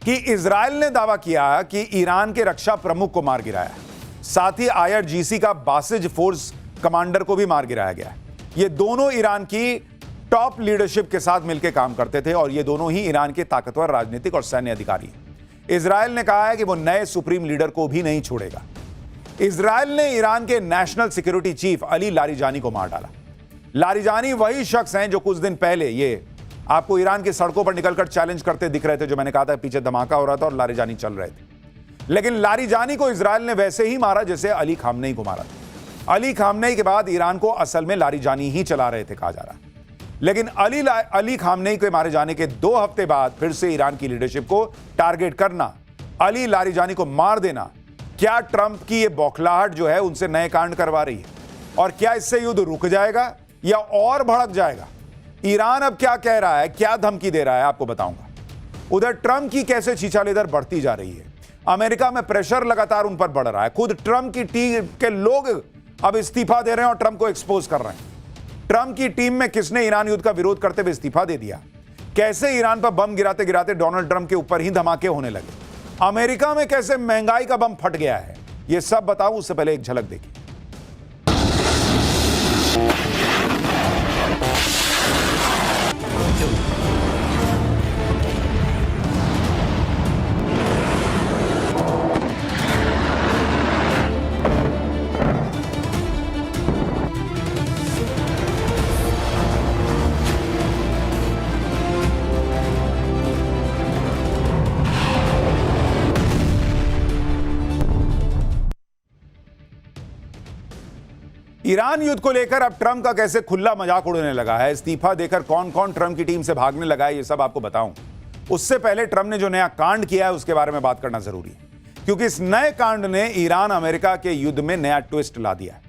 कि इजराइल ने दावा किया कि ईरान के रक्षा प्रमुख को मार गिराया, साथ ही IRGC का बासिज फोर्स कमांडर को भी मार गिराया गया। ये दोनों ईरान की टॉप लीडरशिप के साथ मिलकर काम करते थे और ये दोनों ही ईरान के ताकतवर राजनीतिक और सैन्य अधिकारी हैं। इजराइल ने कहा है कि वो नए सुप्रीम लीडर को भी नहीं छोड़ेगा। इजराइल ने ईरान के national security chief Ali Larijani को मार डाला। लारिजानी वही शख्स हैं जो कुछ दिन पहले ये आपको ईरान की सड़कों पर निकलकर चैलेंज करते दिख रहे थे, जो मैंने कहा था पीछे धमाका हो रहा था और लारिजानी चल रहे थे। लेकिन लारिजानी को इजराइल ने वैसे ही मारा जैसे अली खामनेई को मारा था। अली खामनेई के बाद ईरान को असल में लारिजानी ही चला रहे थे कहा जा रहा है। लेकिन अली खामनेई के मारे जाने के 2 हफ्ते बाद फिर से ईरान की लीडरशिप को टारगेट करना, अली लारिजानी को मार देना, क्या ट्रंप की ये बौखलाहट जो है उनसे नए कांड करवा रही है? और क्या इससे युद्ध रुक जाएगा या और भड़क जाएगा? ईरान अब क्या कह रहा है, क्या धमकी दे रहा है, आपको बताऊंगा। उधर ट्रंप की कैसे छीछालेदर बढ़ती जा रही है। अमेरिका में प्रेशर लगातार उन पर बढ़ रहा है। खुद ट्रंप की टीम के लोग अब इस्तीफा दे रहे हैं और ट्रंप को एक्सपोज कर रहे हैं। ट्रंप की टीम में किसने ईरान युद्ध का विरोध करते हुए इस्तीफा दे दिया? कैसे ईरान पर बम गिराते गिराते डोनाल्ड ट्रंप के ऊपर ही धमाके होने लगे? अमेरिका में कैसे महंगाई का बम फट गया है? यह सब बताऊं, उससे पहले एक झलक देखिए। ईरान युद्ध को लेकर अब ट्रंप का कैसे खुला मजाक उड़ने लगा है, इस्तीफा देकर कौन कौन ट्रंप की टीम से भागने लगा है, ये सब आपको बताऊं। उससे पहले ट्रंप ने जो नया कांड किया है उसके बारे में बात करना जरूरी है, क्योंकि इस नए कांड ने ईरान अमेरिका के युद्ध में नया ट्विस्ट ला दिया है।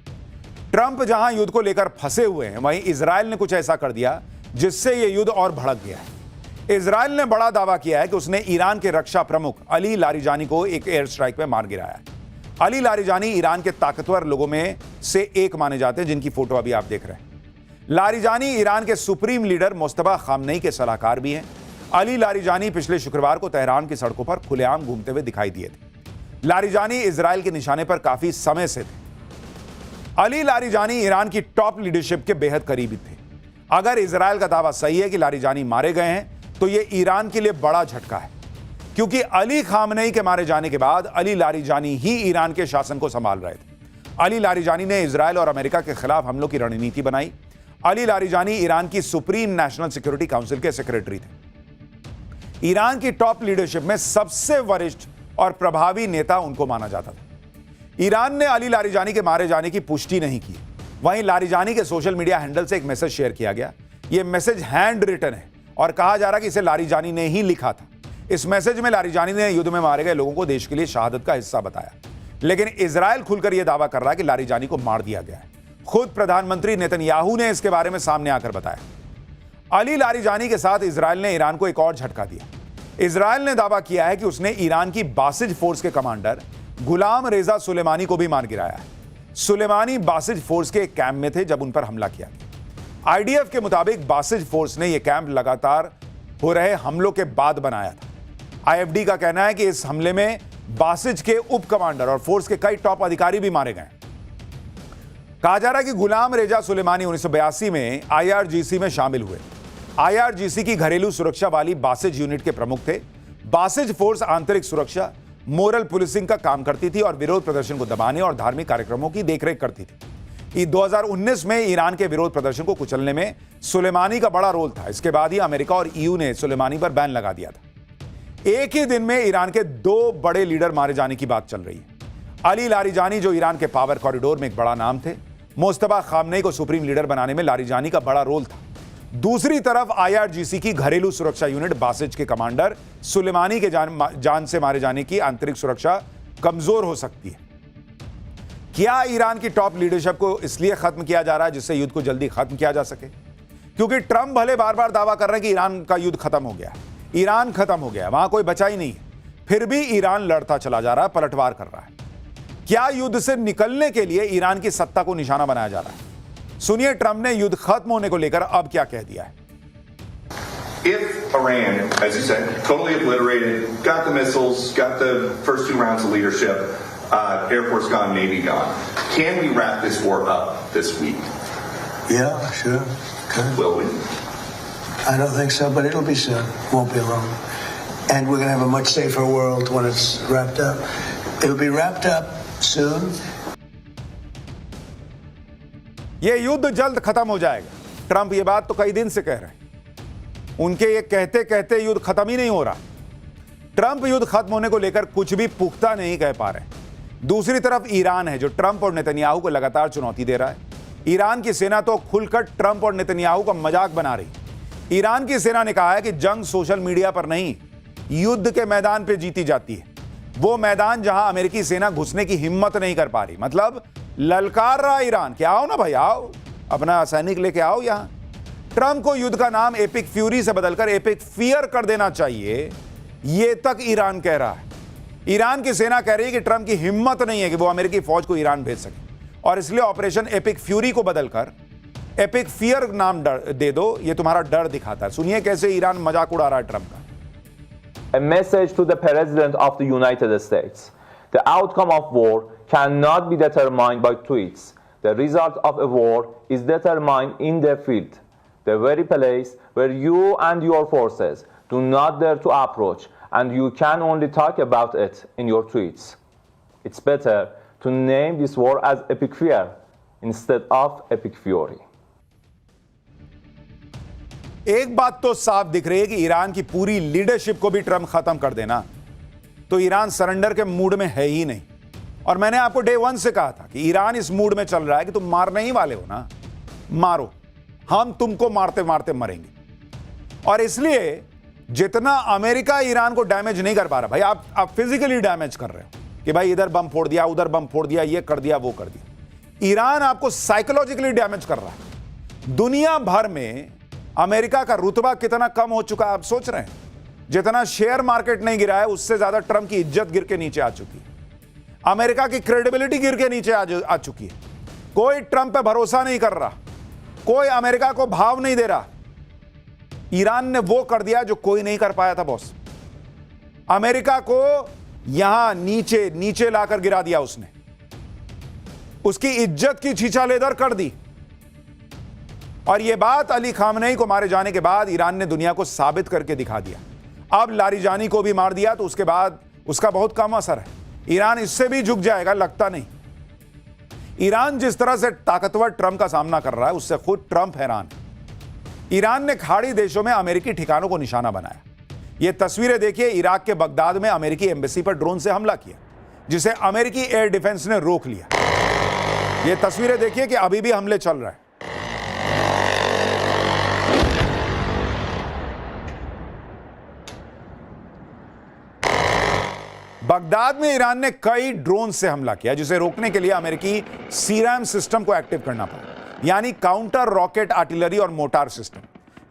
ट्रंप जहां युद्ध को लेकर फंसे हुए हैं, वहीं इजराइल ने कुछ ऐसा कर दिया जिससे यह युद्ध और भड़क गया है। इजराइल ने बड़ा दावा किया है कि उसने ईरान के रक्षा प्रमुख अली लारिजानी को एक एयर स्ट्राइक में मार गिराया है। अली लारिजानी ईरान के ताकतवर लोगों में से एक माने जाते हैं, जिनकी फोटो अभी आप देख रहे हैं। लारिजानी ईरान के सुप्रीम लीडर मुस्तफा खामनेई के सलाहकार भी हैं। अली लारिजानी पिछले शुक्रवार को तेहरान की सड़कों पर खुलेआम घूमते हुए दिखाई दिए थे। लारिजानी इजराइल के निशाने पर काफी समय से थे। अली लारिजानी ईरान की टॉप लीडरशिप के बेहद करीबी थे। अगर इजराइल का दावा सही है कि लारिजानी मारे गए हैं, तो यह ईरान के लिए बड़ा झटका है, क्योंकि अली खामनेई के मारे जाने के बाद अली लारिजानी ही ईरान के शासन को संभाल रहे थे। अली लारिजानी ने इजराइल और अमेरिका के खिलाफ हमलों की रणनीति बनाई। अली लारिजानी ईरान की सुप्रीम नेशनल सिक्योरिटी काउंसिल के सेक्रेटरी थे। ईरान की टॉप लीडरशिप में सबसे वरिष्ठ और प्रभावी नेता उनको माना जाता था। ईरान ने अली लारिजानी के मारे जाने की पुष्टि नहीं की। वहीं लारिजानी के सोशल मीडिया हैंडल से एक मैसेज शेयर किया गया। यह मैसेज हैंड रिटन है और कहा जा रहा कि इसे लारिजानी ने ही लिखा था। इस मैसेज में लारिजानी ने युद्ध में मारे गए लोगों को देश के लिए शहादत का हिस्सा बताया। लेकिन इजराइल खुलकर यह दावा कर रहा है कि लारिजानी को मार दिया गया है। खुद प्रधानमंत्री नेतन्याहू ने इसके बारे में सामने आकर बताया। अली लारिजानी के साथ इजराइल ने ईरान को एक और झटका दिया। इजराइल ने दावा किया है कि उसने ईरान की बासिज फोर्स के कमांडर गुलाम रेजा सुलेमानी को भी मार गिराया है। सुलेमानी बासिज फोर्स के एक कैंप में थे जब उन पर हमला किया गया। IDF के मुताबिक बासिज फोर्स ने यह कैंप लगातार हो रहे हमलों के बाद बनाया था। IFD का कहना है कि इस हमले में बासिज के उप कमांडर और फोर्स के कई टॉप अधिकारी भी मारे गए। कहा जा रहा है कि गुलाम रेजा सुलेमानी 1982 में IRGC में शामिल हुए। IRGC की घरेलू सुरक्षा वाली बासिज यूनिट के प्रमुख थे। बासिज फोर्स आंतरिक सुरक्षा, मोरल पुलिसिंग का काम करती थी और विरोध प्रदर्शन को दबाने और धार्मिक कार्यक्रमों की देखरेख करती थी। 2019 में ईरान के विरोध प्रदर्शन को कुचलने में सुलेमानी का बड़ा रोल था। इसके बाद ही अमेरिका और EU ने सुलेमानी पर बैन लगा दिया था। एक ही दिन में ईरान के 2 बड़े लीडर मारे जाने की बात चल रही है। अली लारिजानी जो ईरान के पावर कॉरिडोर में एक बड़ा नाम थे। मुस्तफा खामनेई को सुप्रीम लीडर बनाने में लारिजानी का बड़ा रोल था। दूसरी तरफ IRGC की घरेलू सुरक्षा यूनिट बासिज के कमांडर सुलेमानी के जान से मारे जाने की आंतरिक सुरक्षा कमजोर हो सकती है। क्या ईरान की टॉप लीडरशिप को इसलिए खत्म किया जा रहा है जिससे युद्ध को जल्दी खत्म किया जा सके? क्योंकि ट्रंप भले बार बार दावा कर रहे हैं कि ईरान का युद्ध खत्म हो गया, ईरान खत्म हो गया, वहां कोई बचा ही नहीं है, फिर भी ईरान लड़ता चला जा रहा है, पलटवार कर रहा है। क्या युद्ध से निकलने के लिए ईरान की सत्ता को निशाना बनाया जा रहा है? सुनिए ट्रंप ने युद्ध खत्म होने को लेकर अब क्या कह दिया है। If Iran, as you said, totally obliterated, got the missiles, got the first 2 rounds of leadership, Air Force gone, Navy gone, can we wrap this war up this week? Yeah, sure. Good. Will we? I don't think so, but it'll be soon. Won't be long. And we're going to have a much safer world when it's wrapped up. It'll be wrapped up soon. ये युद्ध जल्द खत्म हो जाएगा। Trump ये बात तो कई दिन से कह रहे हैं। उनके ये कहते कहते युद्ध खत्म ही नहीं हो रहा। ट्रंप युद्ध खत्म होने को लेकर कुछ भी पुख्ता नहीं कह पा रहे। दूसरी तरफ ईरान है जो ट्रंप और नेतन्याहू को लगातार चुनौती दे रहा है। ईरान की सेना तो खुलकर ट्रंप और नेतन्याहू का मजाक बना रही। ईरान की सेना ने कहा है कि जंग सोशल मीडिया पर नहीं, युद्ध के मैदान पर जीती जाती है। वो मैदान जहां अमेरिकी सेना घुसने की हिम्मत नहीं कर पा रही। मतलब ललकार रहा ईरान कि आओ ना भाई, आओ, अपना सैनिक लेके आओ यहां। ट्रंप को युद्ध का नाम एपिक फ्यूरी से बदलकर एपिक फियर कर देना चाहिए, यह तक ईरान कह रहा है। ईरान की सेना कह रही है कि ट्रंप की हिम्मत नहीं है कि वो अमेरिकी फौज को ईरान भेज सके और इसलिए ऑपरेशन एपिक फ्यूरी को बदलकर एपिक फियर नाम दे दो। यह तुम्हारा डर दिखाता है। सुनिए कैसे ईरान मजाक उड़ा रहा है ट्रंप का। A message to the President of the United States. The outcome of war cannot be determined by tweets. The result of a war is determined in the field, the very place where you and your forces do not dare to approach, and you can only talk about it in your tweets. It's better to name this war as Epic Fear instead of Epic Fury. एक बात तो साफ दिख रही है कि Iran की पूरी लीडरशिप को भी ट्रंप खत्म कर देना तो ईरान सरेंडर के मूड में है ही नहीं। और मैंने आपको डे 1 से कहा था कि ईरान इस मूड में चल रहा है कि तुम मारने ही वाले हो ना, मारो, हम तुमको मारते मारते मरेंगे। और इसलिए जितना अमेरिका ईरान को डैमेज नहीं कर पा रहा, भाई आप फिजिकली डैमेज कर रहे हो कि भाई इधर बम फोड़ दिया, उधर बम फोड़ दिया, ये कर दिया, वो कर दिया। ईरान आपको साइकोलॉजिकली डैमेज कर रहा है। दुनिया भर में अमेरिका का रुतबा कितना कम हो चुका है आप सोच रहे हैं? जितना शेयर मार्केट नहीं गिरा है उससे ज्यादा ट्रंप की इज्जत गिर के नीचे आ चुकी है। अमेरिका की क्रेडिबिलिटी गिर के नीचे आ चुकी है। कोई ट्रंप पे भरोसा नहीं कर रहा, कोई अमेरिका को भाव नहीं दे रहा। ईरान ने वो कर दिया जो कोई नहीं कर पाया था बॉस। अमेरिका को यहां नीचे नीचे लाकर गिरा दिया उसने, उसकी इज्जत की छीछालेदर कर दी। और यह बात अली खामनेई को मारे जाने के बाद ईरान ने दुनिया को साबित करके दिखा दिया। अब लारिजानी को भी मार दिया तो उसके बाद उसका बहुत कम असर है। ईरान इससे भी झुक जाएगा लगता नहीं। ईरान जिस तरह से ताकतवर ट्रंप का सामना कर रहा है उससे खुद ट्रंप हैरान। ईरान ने खाड़ी देशों में अमेरिकी ठिकानों को निशाना बनाया। यह तस्वीरें देखिए, इराक के बगदाद में अमेरिकी एम्बेसी पर ड्रोन से हमला किया जिसे अमेरिकी एयर डिफेंस ने रोक लिया। यह तस्वीरें देखिए कि अभी भी हमले चल रहे हैं। बगदाद में ईरान ने कई ड्रोन से हमला किया जिसे रोकने के लिए अमेरिकी सीरैम सिस्टम को एक्टिव करना पड़ा, यानी काउंटर रॉकेट आर्टिलरी और मोटार सिस्टम।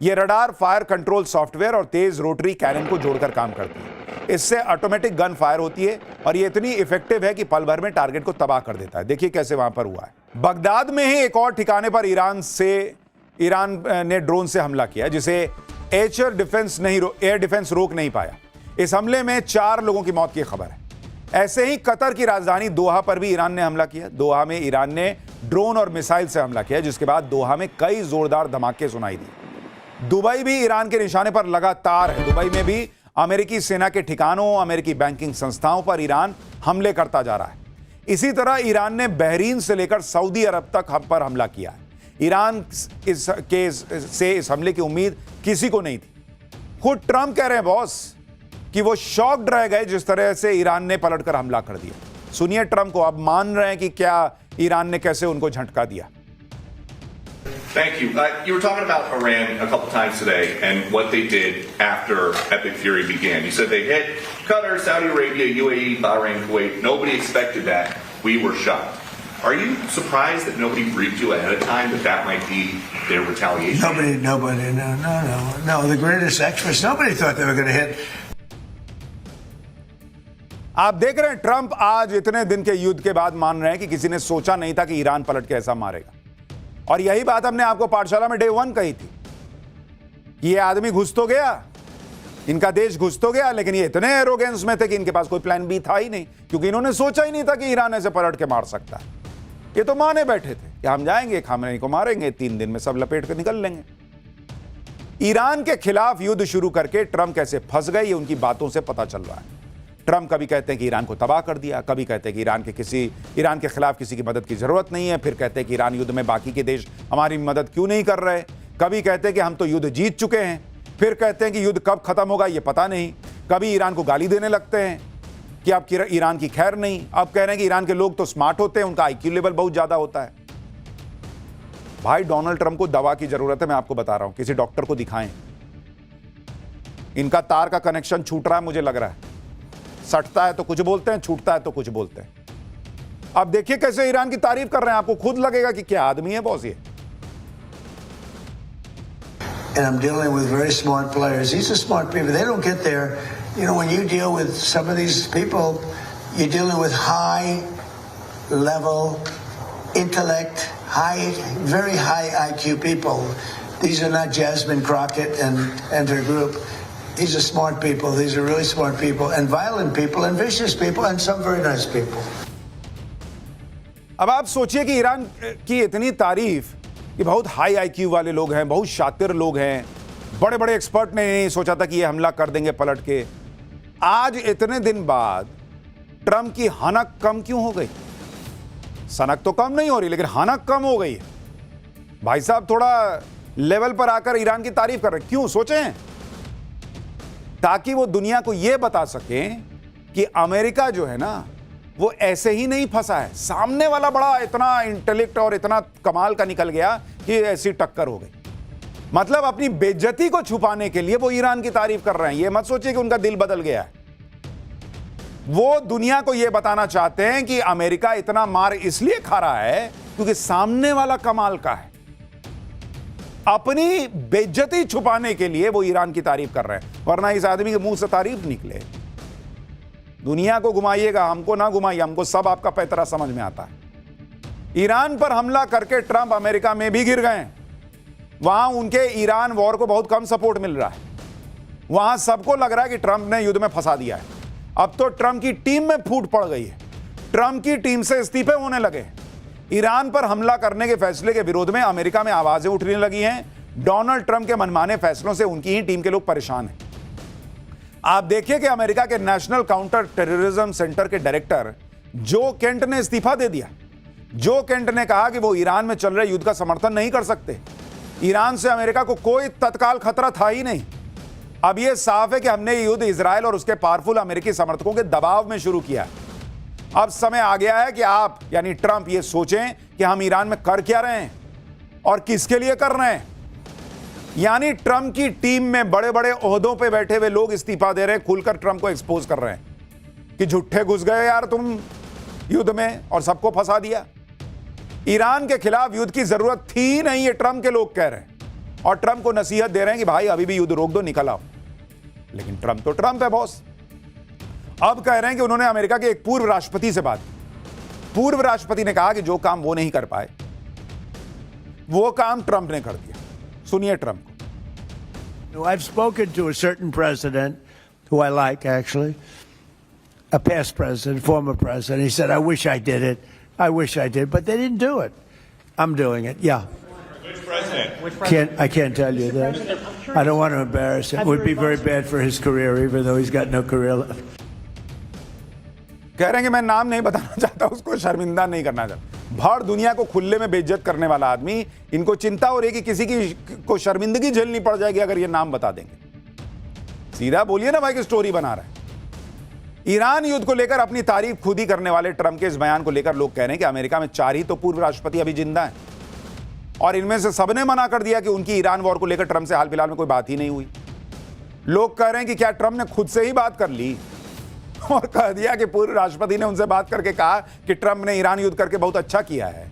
यह रडार, फायर कंट्रोल सॉफ्टवेयर और तेज रोटरी कैनन को जोड़कर काम करती है। इससे ऑटोमेटिक गन फायर होती है और यह इतनी इफेक्टिव है कि पल भर में टारगेट को तबाह कर देता है। देखिए कैसे वहां पर हुआ है। बगदाद में ही एक और ठिकाने पर ईरान ने ड्रोन से हमला किया जिसे एयर डिफेंस रोक नहीं पाया। इस हमले में 4 लोगों की मौत की खबर है। ऐसे ही कतर की राजधानी दोहा पर भी ईरान ने हमला किया। दोहा में ईरान ने ड्रोन और मिसाइल से हमला किया जिसके बाद दोहा में कई जोरदार धमाके सुनाई दी। दुबई भी ईरान के निशाने पर लगातार है। दुबई में भी अमेरिकी सेना के ठिकानों, अमेरिकी बैंकिंग संस्थाओं पर ईरान हमले करता जा रहा है। इसी तरह ईरान ने बहरीन से लेकर सऊदी अरब तक हम पर हमला किया है। ईरान इस हमले की उम्मीद किसी को नहीं थी। खुद ट्रंप कह रहे हैं बॉस कि वो शॉक्ड रह गए जिस तरह से ईरान ने पलटकर हमला कर दिया। सुनिए ट्रंप को, अब मान रहे हैं कि क्या ईरान ने कैसे उनको झटका दिया। Thank you. You were talking about Iran a couple times today and what they did after Epic Fury began. You said they hit Qatar, Saudi Arabia, UAE, Bahrain, Kuwait. Nobody expected that. We were shocked. Are you surprised that nobody briefed you ahead of time that might be their retaliation? Nobody. No. The greatest experts. Nobody thought they were going to hit. आप देख रहे हैं Trump आज इतने दिन के युद्ध के बाद मान रहे हैं कि किसी ने सोचा नहीं था कि ईरान पलट के ऐसा मारेगा। और यही बात हमने आपको पाठशाला में डे 1 कही थी कि ये आदमी घुस तो गया, इनका देश घुस तो गया, लेकिन ये इतने एरोगेंस में थे कि इनके पास कोई प्लान बी था ही नहीं, क्योंकि इन्होंने सोचा ही नहीं था कि ईरान ऐसे पलट के मार सकता है। ये तो माने बैठे थे कि हम जाएंगे, खामनेई को मारेंगे, 3 दिन में सब लपेट के निकल लेंगे। ईरान के खिलाफ युद्ध शुरू करके ट्रंप कैसे फंस गए, ये उनकी बातों से पता चल रहा है। ट्रंप कभी कहते हैं कि ईरान को तबाह कर दिया, कभी कहते हैं कि ईरान के खिलाफ किसी की मदद की जरूरत नहीं है, फिर कहते हैं कि ईरान युद्ध में बाकी के देश हमारी मदद क्यों नहीं कर रहे, कभी कहते हैं कि हम तो युद्ध जीत चुके हैं, फिर कहते हैं कि युद्ध कब खत्म होगा ये पता नहीं, कभी ईरान को गाली देने लगते हैं कि अब ईरान की खैर नहीं, अब कह रहे हैं कि ईरान के लोग तो स्मार्ट होते हैं, उनका आईक्यू लेवल बहुत ज्यादा होता है। भाई डोनाल्ड ट्रंप को दवा की जरूरत है, मैं आपको बता रहा हूं, किसी डॉक्टर को दिखाएं। इनका तार का कनेक्शन छूट रहा है, मुझे लग रहा है, सटता है तो कुछ बोलते हैं, छूटता है तो कुछ बोलते हैं। अब देखिए कैसे ईरान की तारीफ कर रहे हैं, आपको खुद लगेगा कि क्या आदमी है बॉस ये। And I'm dealing with very smart players. These are smart people. They don't get there. You know, when you deal with some of these people, you're dealing with high level intellect, very high IQ people. These are not Jasmine Crockett and her group. These are smart people. These are really smart people and violent people and vicious people and some very nice people. अब आप सोचिए कि Iran की इतनी तारीफ कि बहुत high IQ वाले लोग हैं, बहुत शातिर लोग हैं, बड़े बड़े एक्सपर्ट ने नहीं सोचा था कि ये हमला कर देंगे पलट के। आज इतने दिन बाद ट्रंप की हनक कम क्यों हो गई? सनक तो कम नहीं हो रही, लेकिन हनक कम हो गई है। भाई साहब थोड़ा लेवल पर आकर ईरान की तारीफ कर रहे, क्यों सोचें? ताकि वो दुनिया को यह बता सकें कि अमेरिका जो है ना वो ऐसे ही नहीं फंसा है, सामने वाला बड़ा इतना इंटेलेक्ट और इतना कमाल का निकल गया कि ऐसी टक्कर हो गई। मतलब अपनी बेइज्जती को छुपाने के लिए वो ईरान की तारीफ कर रहे हैं। ये मत सोचिए कि उनका दिल बदल गया है। वो दुनिया को यह बताना चाहते हैं कि अमेरिका इतना मार इसलिए खा रहा है क्योंकि सामने वाला कमाल का है। अपनी बेइज्जती छुपाने के लिए वो ईरान की तारीफ कर रहे हैं, वरना इस आदमी के मुंह से तारीफ निकले। दुनिया को घुमाइएगा, हमको ना घुमाइए, हमको सब आपका पैतरा समझ में आता है। ईरान पर हमला करके ट्रंप अमेरिका में भी गिर गए। वहां उनके ईरान वॉर को बहुत कम सपोर्ट मिल रहा है। वहां सबको लग रहा है कि ट्रंप ने युद्ध में फंसा दिया है। अब तो ट्रंप की टीम में फूट पड़ गई है, ट्रंप की टीम से इस्तीफे होने लगे। ईरान पर हमला करने के फैसले के विरोध में अमेरिका में आवाजें उठने लगी हैं। डोनाल्ड ट्रंप के मनमाने फैसलों से उनकी ही टीम के लोग परेशान हैं। आप देखिए कि अमेरिका के नेशनल काउंटर टेररिज्म सेंटर के डायरेक्टर जो केंट ने इस्तीफा दे दिया। जो केंट ने कहा कि वो ईरान में चल रहे युद्ध का समर्थन नहीं कर सकते। ईरान से अमेरिका को कोई तत्काल खतरा था ही नहीं। अब यह साफ है कि हमने ये युद्ध इजराइल और उसके पावरफुल अमेरिकी समर्थकों के दबाव में शुरू किया। अब समय आ गया है कि आप यानी ट्रंप ये सोचें कि हम ईरान में कर क्या रहे हैं और किसके लिए कर रहे हैं। यानी ट्रंप की टीम में बड़े बड़े ओहदों पे बैठे हुए लोग इस्तीफा दे रहे हैं, खुलकर ट्रंप को एक्सपोज कर रहे हैं कि झूठे घुस गए यार तुम युद्ध में और सबको फंसा दिया। ईरान के खिलाफ युद्ध की जरूरत थी नहीं, ये ट्रंप के लोग कह रहे हैं और ट्रंप को नसीहत दे रहे हैं कि भाई अभी भी युद्ध रोक दो, निकल आओ। लेकिन ट्रंप तो ट्रंप है बॉस। अब कह रहे हैं कि उन्होंने अमेरिका के एक पूर्व राष्ट्रपति से बात की। पूर्व राष्ट्रपति ने कहा कि जो काम वो नहीं कर पाए वो काम ट्रंप ने कर दिया। सुनिए ट्रंप को। I've spoken to a certain president who I like, actually, a past president, former president. He said, I wish I did it. I wish I did, but they didn't do it. I'm doing it. Yeah. Which president? I can't tell you that. I don't want to embarrass him. It would be very bad for his career, even though he's got no career left. कह रहे हैं कि मैं नाम नहीं बताना चाहता, उसको शर्मिंदा नहीं करना चाहता। भर दुनिया को खुले में बेइज्जत करने वाला आदमी, इनको चिंता हो रही है कि किसी की को शर्मिंदगी झेलनी पड़ जाएगी अगर ये नाम बता देंगे। सीधा बोलिए ना भाई कि स्टोरी बना रहा है। ईरान युद्ध को लेकर अपनी तारीफ खुद ही करने वाले ट्रंप के इस बयान को लेकर लोग कह रहे हैं कि अमेरिका में 4 ही तो पूर्व राष्ट्रपति अभी जिंदा हैं और इनमें से सबने मना कर दिया कि उनकी ईरान वॉर को लेकर ट्रंप से हाल फिलहाल में कोई बात ही नहीं हुई। लोग कह रहे हैं कि क्या ट्रंप ने खुद से ही बात कर ली और कह दिया कि पूर्व राष्ट्रपति ने उनसे बात करके कहा कि ट्रंप ने ईरान युद्ध करके बहुत अच्छा किया है।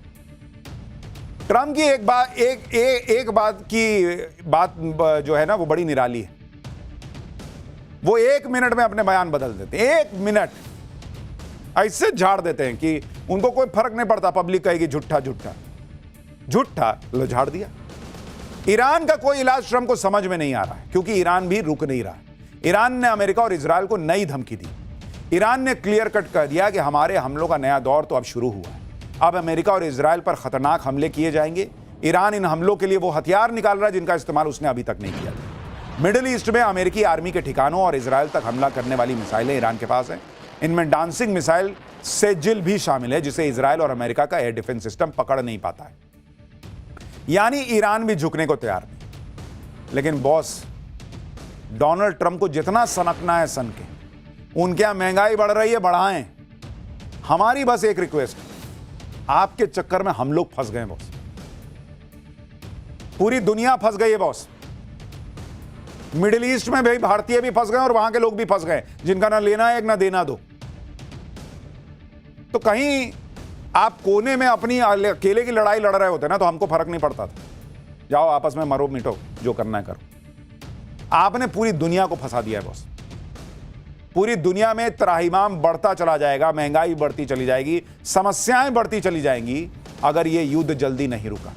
ट्रंप की एक बात जो है ना वो बड़ी निराली है। वो 1 मिनट में अपने बयान बदल देते हैं। 1 मिनट ऐसे झाड़ देते हैं कि उनको कोई फर्क नहीं पड़ता। पब्लिक कहेगी झूठा झूठा झूठा, लो झाड़ दिया। ईरान का कोई इलाज ट्रंप को समझ में नहीं आ रहा है, क्योंकि ईरान भी रुक नहीं रहा। ईरान ने अमेरिका और इजराइल को नई धमकी दी। ईरान ने क्लियर कट कर दिया कि हमारे हमलों का नया दौर तो अब शुरू हुआ है। अब अमेरिका और इजराइल पर खतरनाक हमले किए जाएंगे। ईरान इन हमलों के लिए वो हथियार निकाल रहा है जिनका इस्तेमाल उसने अभी तक नहीं किया था। मिडिल ईस्ट में अमेरिकी आर्मी के ठिकानों और इजराइल तक हमला करने वाली मिसाइलें ईरान के पास हैं। इनमें डांसिंग मिसाइल सेजिल भी शामिल है, जिसे इजराइल और अमेरिका का एयर डिफेंस सिस्टम पकड़ नहीं पाता है। यानी ईरान भी झुकने को तैयार नहीं। लेकिन बॉस, डोनाल्ड ट्रंप को जितना सनकना है सनके। उनके यहां महंगाई बढ़ रही है, बढ़ाएं। हमारी बस एक रिक्वेस्ट, आपके चक्कर में हम लोग फंस गए बॉस। पूरी दुनिया फंस गई है बॉस। मिडिल ईस्ट में भाई भारतीय भी फंस गए और वहां के लोग भी फंस गए, जिनका ना लेना है एक ना देना दो। तो कहीं आप कोने में अपनी अकेले की लड़ाई लड़ रहे होते ना, तो हमको फर्क नहीं पड़ता था। जाओ आपस में मरो मिटो, जो करना है करो। आपने पूरी दुनिया को फंसा दिया है बॉस। पूरी दुनिया में त्राहिमाम बढ़ता चला जाएगा, महंगाई बढ़ती चली जाएगी, समस्याएं बढ़ती चली जाएंगी, अगर ये युद्ध जल्दी नहीं रुका।